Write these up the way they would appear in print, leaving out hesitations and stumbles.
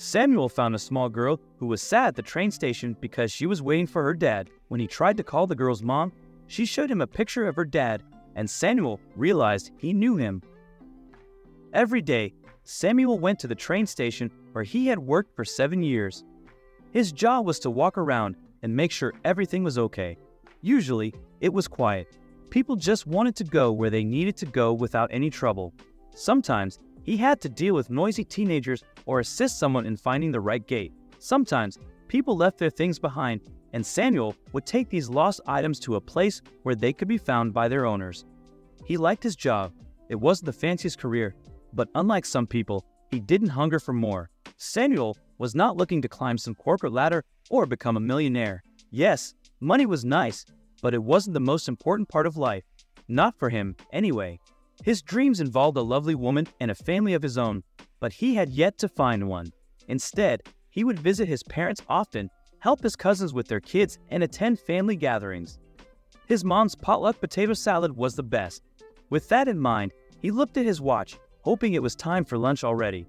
Samuel found a small girl who was sad at the train station because she was waiting for her dad. When he tried to call the girl's mom, she showed him a picture of her dad, and Samuel realized he knew him. Every day, Samuel went to the train station where he had worked for 7 years. His job was to walk around and make sure everything was okay. Usually, it was quiet. People just wanted to go where they needed to go without any trouble. Sometimes, he had to deal with noisy teenagers or assist someone in finding the right gate. Sometimes, people left their things behind, and Samuel would take these lost items to a place where they could be found by their owners. He liked his job. It wasn't the fanciest career, but unlike some people, he didn't hunger for more. Samuel was not looking to climb some corporate ladder or become a millionaire. Yes, money was nice, but it wasn't the most important part of life. Not for him, anyway. His dreams involved a lovely woman and a family of his own, but he had yet to find one. Instead, he would visit his parents often, help his cousins with their kids, and attend family gatherings. His mom's potluck potato salad was the best. With that in mind, he looked at his watch, hoping it was time for lunch already.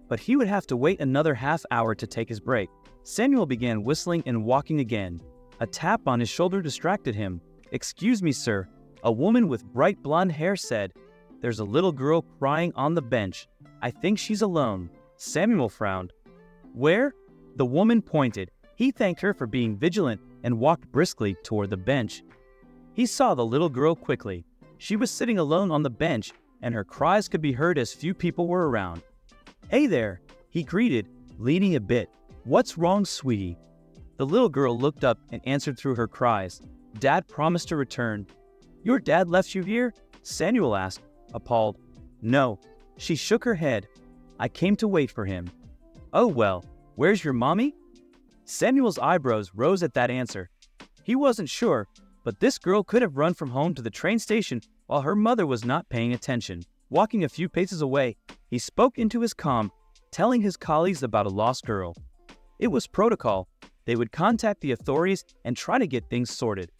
But he would have to wait another half hour to take his break. Samuel began whistling and walking again. A tap on his shoulder distracted him. "Excuse me, sir," a woman with bright blonde hair said. "There's a little girl crying on the bench. I think she's alone." Samuel frowned. "Where?" The woman pointed. He thanked her for being vigilant and walked briskly toward the bench. He saw the little girl quickly. She was sitting alone on the bench, and her cries could be heard as few people were around. "Hey there," he greeted, leaning a bit. "What's wrong, sweetie?" The little girl looked up and answered through her cries. "Dad promised to return." "Your dad left you here?" Samuel asked, appalled. "No." She shook her head. "I came to wait for him." "Oh well, where's your mommy?" Samuel's eyebrows rose at that answer. He wasn't sure, but this girl could have run from home to the train station while her mother was not paying attention. Walking a few paces away, he spoke into his comm, telling his colleagues about a lost girl. It was protocol. They would contact the authorities and try to get things sorted.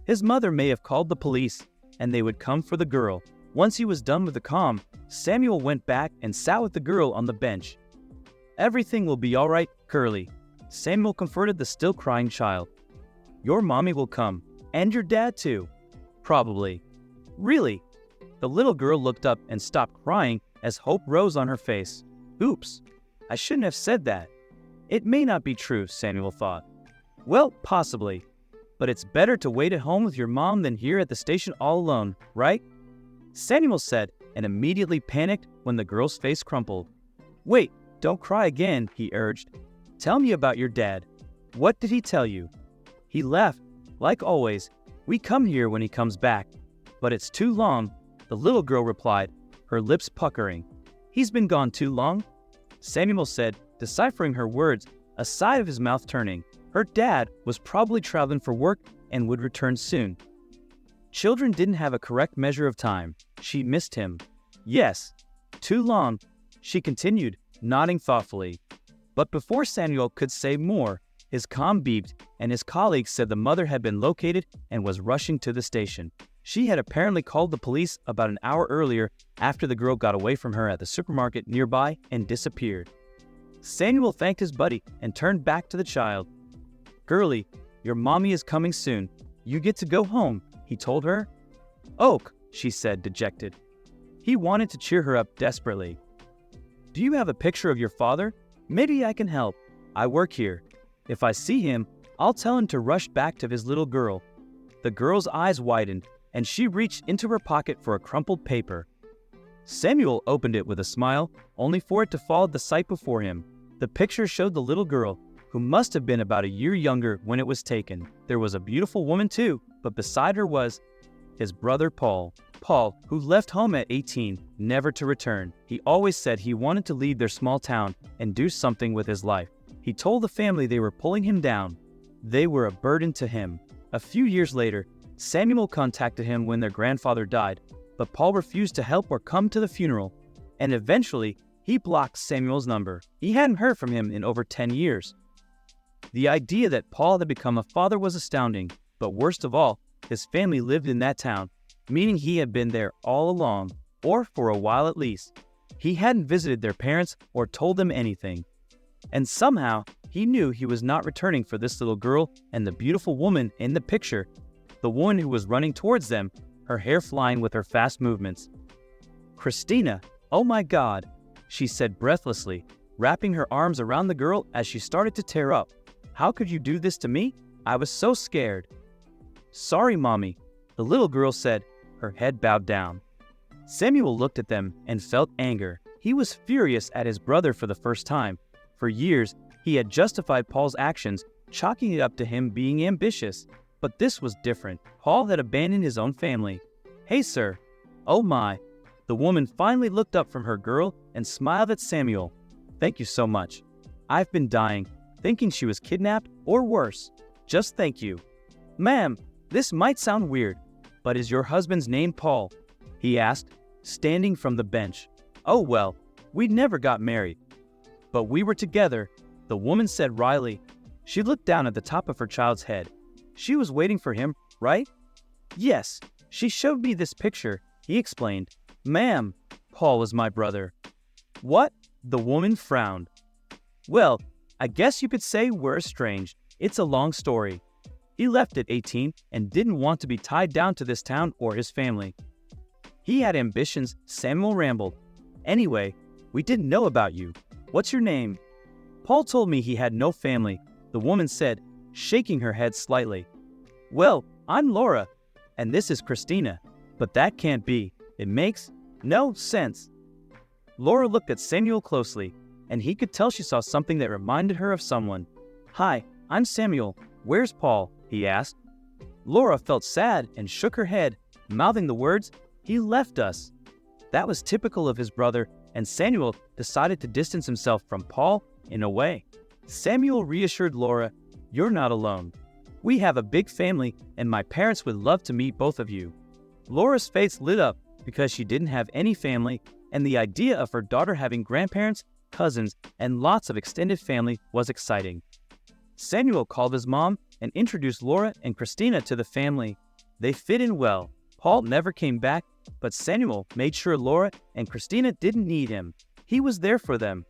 His mother may have called the police, and they would come for the girl. Once he was done with the comm, Samuel went back and sat with the girl on the bench. "Everything will be all right, Curly," Samuel comforted the still crying child. "Your mommy will come, and your dad too." "Probably." "Really?" The little girl looked up and stopped crying as hope rose on her face. "Oops, I shouldn't have said that." It may not be true, Samuel thought. Well, possibly. But it's better to wait at home with your mom than here at the station all alone, right? Samuel said, and immediately panicked when the girl's face crumpled. "Wait, don't cry again," he urged. "Tell me about your dad. What did he tell you?" "He left. Like always. We come here when he comes back. But it's too long," the little girl replied, her lips puckering. "He's been gone too long?" Samuel said, deciphering her words, a side of his mouth turning. Her dad was probably traveling for work and would return soon. Children didn't have a correct measure of time. She missed him. "Yes, too long," she continued, nodding thoughtfully. But before Samuel could say more, his comm beeped, and his colleague said the mother had been located and was rushing to the station. She had apparently called the police about an hour earlier after the girl got away from her at the supermarket nearby and disappeared. Samuel thanked his buddy and turned back to the child. "Girlie, your mommy is coming soon. You get to go home," he told her. "Oak," she said, dejected. He wanted to cheer her up desperately. "Do you have a picture of your father? Maybe I can help. I work here. If I see him, I'll tell him to rush back to his little girl." The girl's eyes widened, and she reached into her pocket for a crumpled paper. Samuel opened it with a smile, only for it to fall at the sight before him. The picture showed the little girl, who must have been about a year younger when it was taken. There was a beautiful woman too, but beside her was his brother Paul. Paul, who left home at 18, never to return. He always said he wanted to leave their small town and do something with his life. He told the family they were pulling him down. They were a burden to him. A few years later, Samuel contacted him when their grandfather died, but Paul refused to help or come to the funeral, and eventually, he blocked Samuel's number. He hadn't heard from him in over 10 years. The idea that Paul had become a father was astounding, but worst of all, his family lived in that town, meaning he had been there all along, or for a while at least. He hadn't visited their parents or told them anything. And somehow, he knew he was not returning for this little girl and the beautiful woman in the picture, the one who was running towards them, her hair flying with her fast movements. "Christina, oh my God," she said breathlessly, wrapping her arms around the girl as she started to tear up. "How could you do this to me? I was so scared." "Sorry, Mommy," the little girl said, her head bowed down. Samuel looked at them and felt anger. He was furious at his brother for the first time. For years, he had justified Paul's actions, chalking it up to him being ambitious. But this was different. Paul had abandoned his own family. "Hey, sir." "Oh my." The woman finally looked up from her girl and smiled at Samuel. "Thank you so much. I've been dying, thinking she was kidnapped or worse. Just thank you." "Ma'am, this might sound weird, but is your husband's name Paul?" he asked, standing from the bench. "Oh well, we never got married. But we were together," the woman said wryly. She looked down at the top of her child's head. "She was waiting for him, right?" "Yes, she showed me this picture," he explained. "Ma'am, Paul is my brother." "What?" The woman frowned. "Well, I guess you could say we're estranged. It's a long story. He left at 18 and didn't want to be tied down to this town or his family. He had ambitions," Samuel rambled. "Anyway, we didn't know about you. What's your name?" "Paul told me he had no family," the woman said, shaking her head slightly. "Well, I'm Laura, and this is Christina, but that can't be. It makes no sense." Laura looked at Samuel closely, and he could tell she saw something that reminded her of someone. "Hi, I'm Samuel. Where's Paul?" he asked. Laura felt sad and shook her head, mouthing the words, "He left us." That was typical of his brother, and Samuel decided to distance himself from Paul in a way. Samuel reassured Laura, "You're not alone. We have a big family, and my parents would love to meet both of you." Laura's face lit up because she didn't have any family, and the idea of her daughter having grandparents, cousins, and lots of extended family was exciting. Samuel called his mom and introduced Laura and Christina to the family. They fit in well. Paul never came back, but Samuel made sure Laura and Christina didn't need him. He was there for them.